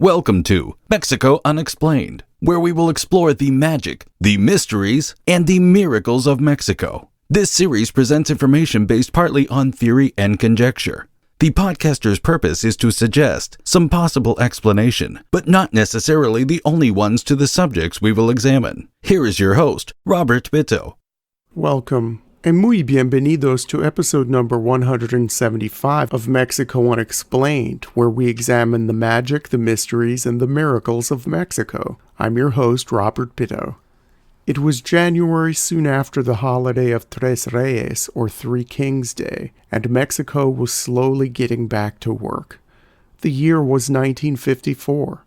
Welcome to Mexico Unexplained, where we will explore the magic, the mysteries, and the miracles of Mexico. This series presents information based partly on theory and conjecture. The podcaster's purpose is to suggest some possible explanation, but not necessarily the only ones to the subjects we will examine. Here is your host, Robert Bitto. Welcome, and muy bienvenidos to episode number 175 of Mexico Unexplained, where we examine the magic, the mysteries, and the miracles of Mexico. I'm your host, Robert Bitto. It was January soon after the holiday of Tres Reyes, or Three Kings Day, and Mexico was slowly getting back to work. The year was 1954.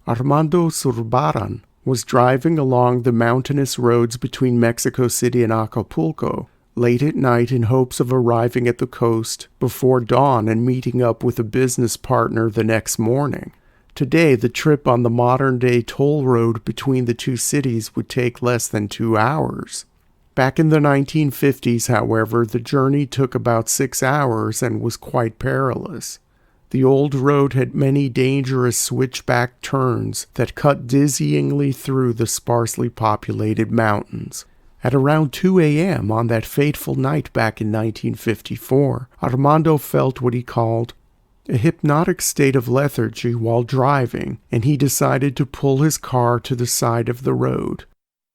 Armando Zurbarán was driving along the mountainous roads between Mexico City and Acapulco late at night in hopes of arriving at the coast before dawn and meeting up with a business partner the next morning. Today, the trip on the modern-day toll road between the two cities would take less than 2 hours. Back in the 1950s, however, the journey took about 6 hours and was quite perilous. The old road had many dangerous switchback turns that cut dizzyingly through the sparsely populated mountains. At around 2 a.m. on that fateful night back in 1954, Armando felt what he called a hypnotic state of lethargy while driving, and he decided to pull his car to the side of the road.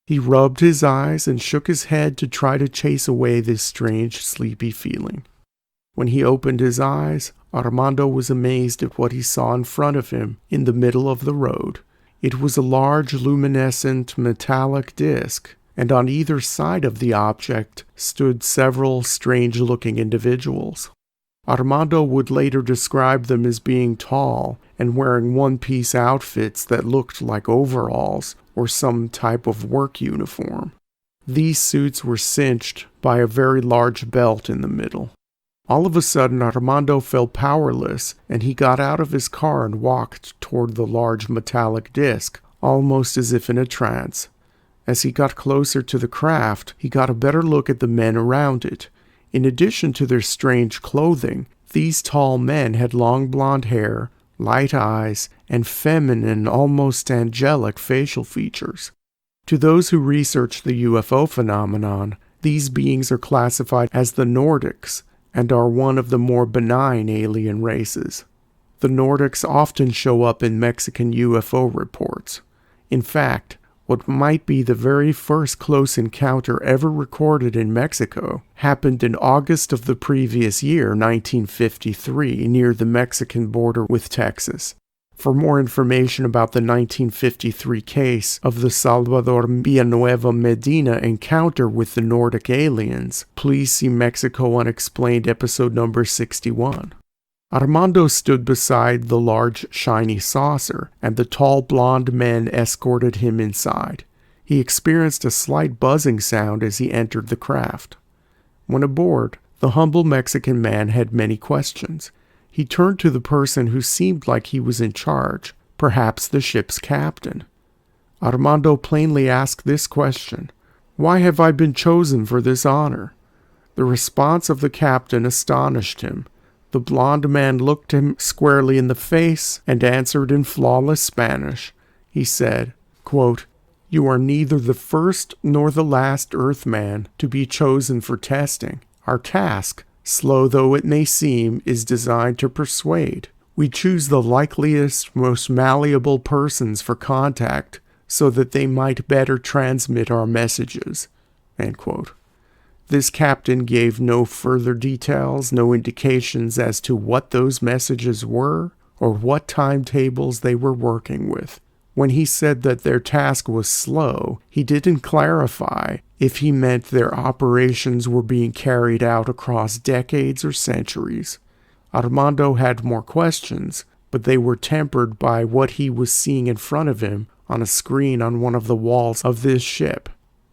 He rubbed his eyes and shook his head to try to chase away this strange, sleepy feeling. When he opened his eyes, Armando was amazed at what he saw in front of him in the middle of the road. It was a large, luminescent, metallic disc, and on either side of the object stood several strange-looking individuals. Armando would later describe them as being tall and wearing one-piece outfits that looked like overalls or some type of work uniform. These suits were cinched by a very large belt in the middle. All of a sudden, Armando felt powerless, and he got out of his car and walked toward the large metallic disc, almost as if in a trance. As he got closer to the craft, he got a better look at the men around it. In addition to their strange clothing, these tall men had long blonde hair, light eyes, and feminine, almost angelic facial features. To those who research the UFO phenomenon, these beings are classified as the Nordics and are one of the more benign alien races. The Nordics often show up in Mexican UFO reports. In fact, what might be the very first close encounter ever recorded in Mexico happened in August of the previous year, 1953, near the Mexican border with Texas. For more information about the 1953 case of the Salvador Villanueva Medina encounter with the Nordic aliens, please see Mexico Unexplained episode number 61. Armando stood beside the large, shiny saucer, and the tall blonde men escorted him inside. He experienced a slight buzzing sound as he entered the craft. When aboard, the humble Mexican man had many questions. He turned to the person who seemed like he was in charge, perhaps the ship's captain. Armando plainly asked this question: "Why have I been chosen for this honor?" The response of the captain astonished him. The blond man looked him squarely in the face and answered in flawless Spanish. He said, quote, "You are neither the first nor the last Earthman to be chosen for testing. Our task, slow though it may seem, is designed to persuade. We choose the likeliest, most malleable persons for contact so that they might better transmit our messages." End quote. This captain gave no further details, no indications as to what those messages were or what timetables they were working with. When he said that their task was slow, he didn't clarify if he meant their operations were being carried out across decades or centuries. Armando had more questions, but they were tempered by what he was seeing in front of him on a screen on one of the walls of this ship.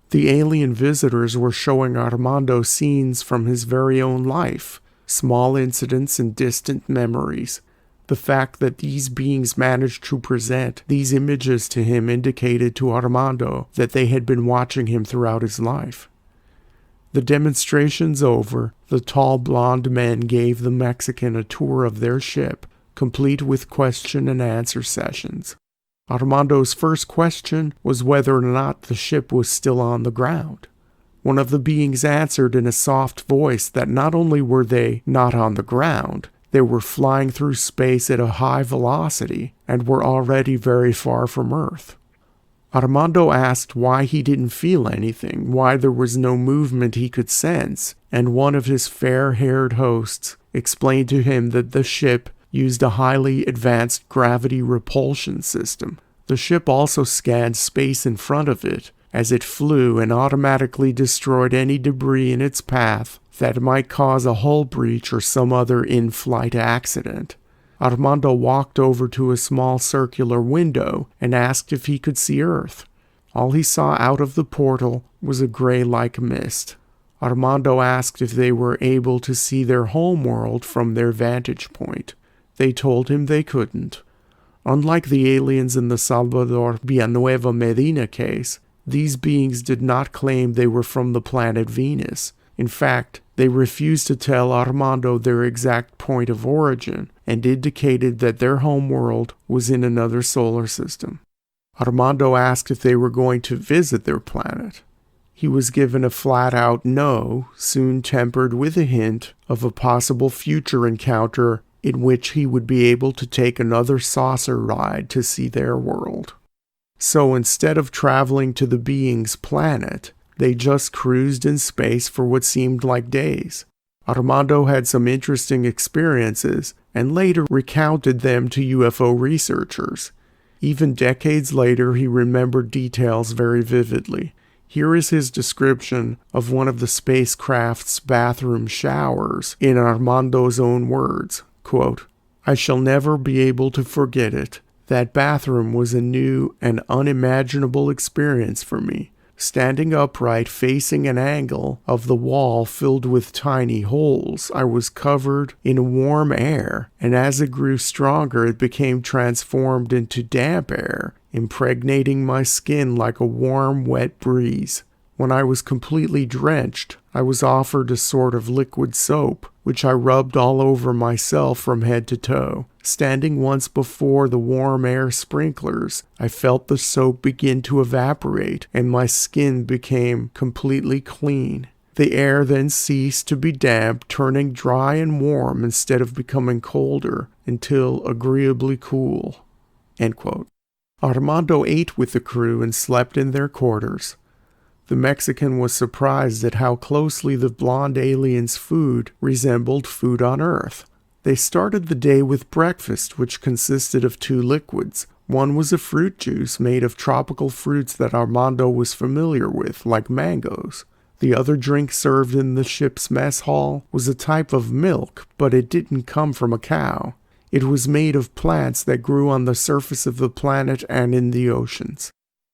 The alien visitors were showing Armando scenes from his very own life, small incidents and distant memories. The fact that these beings managed to present these images to him indicated to Armando that they had been watching him throughout his life. The demonstrations over, the tall blonde men gave the Mexican a tour of their ship, complete with question and answer sessions. Armando's first question was whether or not the ship was still on the ground. One of the beings answered in a soft voice that not only were they not on the ground, they were flying through space at a high velocity and were already very far from Earth. Armando asked why he didn't feel anything, why there was no movement he could sense, and one of his fair-haired hosts explained to him that the ship used a highly advanced gravity repulsion system. The ship also scanned space in front of it as it flew and automatically destroyed any debris in its path that might cause a hull breach or some other in-flight accident. Armando walked over to a small circular window and asked if he could see Earth. All he saw out of the portal was a gray-like mist. Armando asked if they were able to see their homeworld from their vantage point. They told him they couldn't. Unlike the aliens in the Salvador Villanueva Medina case, these beings did not claim they were from the planet Venus. In fact, they refused to tell Armando their exact point of origin and indicated that their homeworld was in another solar system. Armando asked if they were going to visit their planet. He was given a flat-out no, soon tempered with a hint of a possible future encounter in which he would be able to take another saucer ride to see their world. So instead of traveling to the being's planet, they just cruised in space for what seemed like days. Armando had some interesting experiences and later recounted them to UFO researchers. Even decades later, he remembered details very vividly. Here is his description of one of the spacecraft's bathroom showers in Armando's own words. Quote, "I shall never be able to forget it. That bathroom was a new and unimaginable experience for me. Standing upright facing an angle of the wall filled with tiny holes, I was covered in warm air, and as it grew stronger it became transformed into damp air, impregnating my skin like a warm, wet breeze. When I was completely drenched, I was offered a sort of liquid soap, which I rubbed all over myself from head to toe. Standing once before the warm air sprinklers, I felt the soap begin to evaporate, and my skin became completely clean. The air then ceased to be damp, turning dry and warm instead of becoming colder, until agreeably cool." End quote. Armando ate with the crew and slept in their quarters. The Mexican was surprised at how closely the blonde alien's food resembled food on Earth. They started the day with breakfast, which consisted of two liquids. One was a fruit juice made of tropical fruits that Armando was familiar with, like mangoes. The other drink served in the ship's mess hall was a type of milk, but it didn't come from a cow. It was made of plants that grew on the surface of the planet and in the oceans.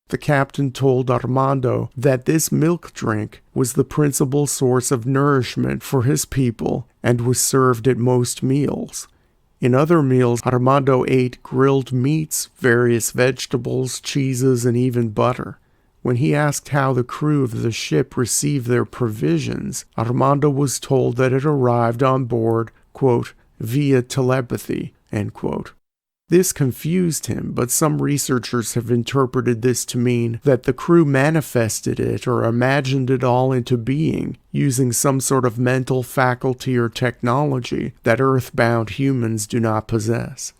The captain told Armando that this milk drink was the principal source of nourishment for his people and was served at most meals. In other meals, Armando ate grilled meats, various vegetables, cheeses, and even butter. When he asked how the crew of the ship received their provisions, Armando was told that it arrived on board, quote, "via telepathy," end quote. This confused him, but some researchers have interpreted this to mean that the crew manifested it or imagined it all into being, using some sort of mental faculty or technology that earthbound humans do not possess.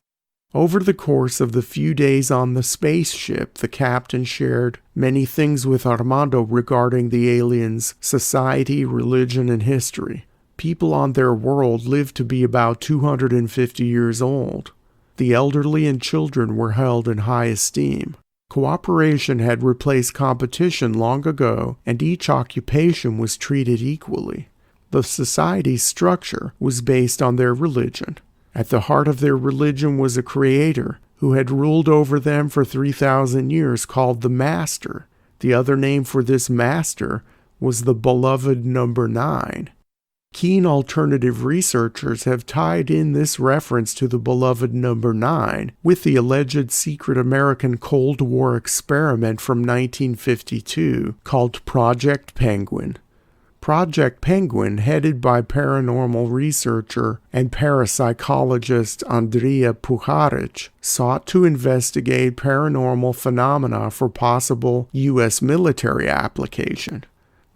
Over the course of the few days on the spaceship, the captain shared many things with Armando regarding the aliens' society, religion, and history. People on their world lived to be about 250 years old. The elderly and children were held in high esteem. Cooperation had replaced competition long ago, and each occupation was treated equally. The society's structure was based on their religion. At the heart of their religion was a creator who had ruled over them for 3,000 years called the Master. The other name for this Master was the beloved number 9. Keen alternative researchers have tied in this reference to the beloved number 9 with the alleged secret American Cold War experiment from 1952 called Project Penguin. Project Penguin, headed by paranormal researcher and parapsychologist Andrija Puharic, sought to investigate paranormal phenomena for possible U.S. military application.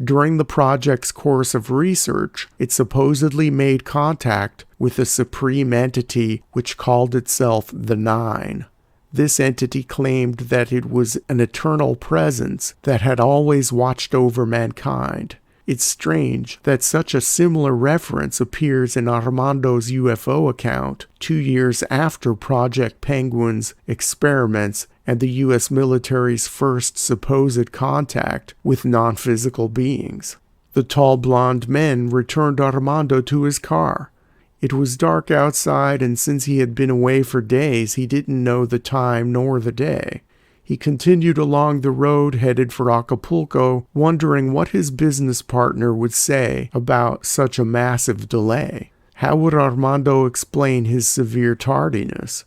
During the project's course of research, it supposedly made contact with a supreme entity which called itself the Nine. This entity claimed that it was an eternal presence that had always watched over mankind. It's strange that such a similar reference appears in Armando's UFO account 2 years after Project Penguin's experiments and the U.S. military's first supposed contact with non-physical beings. The tall blonde men returned Armando to his car. It was dark outside, and since he had been away for days, he didn't know the time nor the day. He continued along the road headed for Acapulco, wondering what his business partner would say about such a massive delay. How would Armando explain his severe tardiness?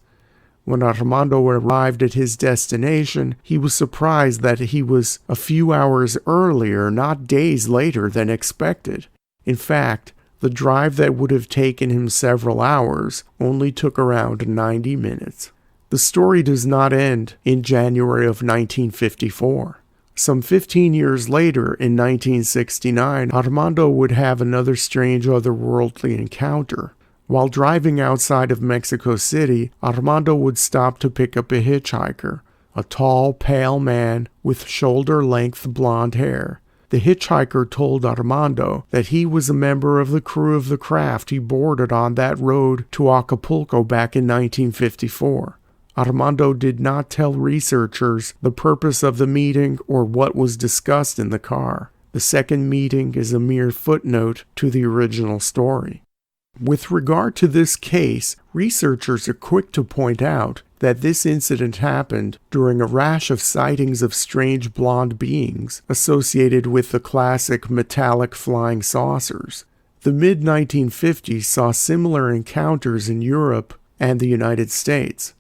When Armando arrived at his destination, he was surprised that he was a few hours earlier, not days later than expected. In fact, the drive that would have taken him several hours only took around 90 minutes. The story does not end in January of 1954. Some 15 years later, in 1969, Armando would have another strange otherworldly encounter. While driving outside of Mexico City, Armando would stop to pick up a hitchhiker, a tall, pale man with shoulder-length blonde hair. The hitchhiker told Armando that he was a member of the crew of the craft he boarded on that road to Acapulco back in 1954. Armando did not tell researchers the purpose of the meeting or what was discussed in the car. The second meeting is a mere footnote to the original story. With regard to this case, researchers are quick to point out that this incident happened during a rash of sightings of strange blonde beings associated with the classic metallic flying saucers. The mid-1950s saw similar encounters in Europe and the United States.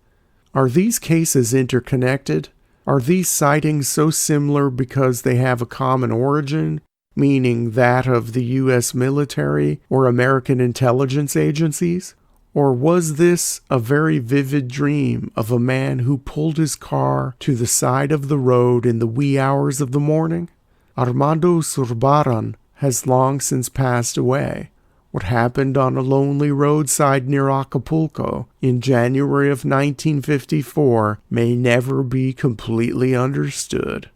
Are these cases interconnected? Are these sightings so similar because they have a common origin, meaning that of the U.S. military or American intelligence agencies? Or was this a very vivid dream of a man who pulled his car to the side of the road in the wee hours of the morning? Armando Zurbarán has long since passed away. What happened on a lonely roadside near Acapulco in January of 1954 may never be completely understood.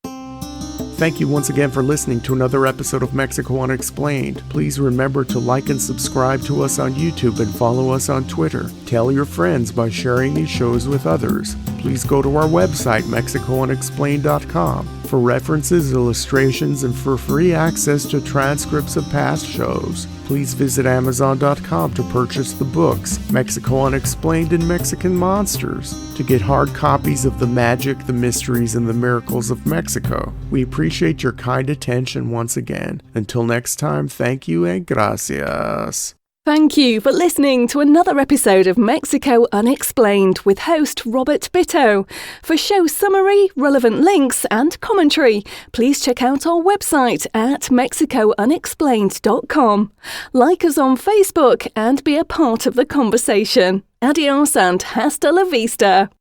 Thank you once again for listening to another episode of Mexico Unexplained. Please remember to like and subscribe to us on YouTube and follow us on Twitter. Tell your friends by sharing these shows with others. Please go to our website, MexicoUnexplained.com, for references, illustrations, and for free access to transcripts of past shows. Please visit Amazon.com to purchase the books Mexico Unexplained and Mexican Monsters to get hard copies of The Magic, the Mysteries, and the Miracles of Mexico. We appreciate your kind attention once again. Until next time, thank you and gracias. Thank you for listening to another episode of Mexico Unexplained with host Robert Bitto. For show summary, relevant links and commentary, please check out our website at mexicounexplained.com. Like us on Facebook and be a part of the conversation. Adios and hasta la vista.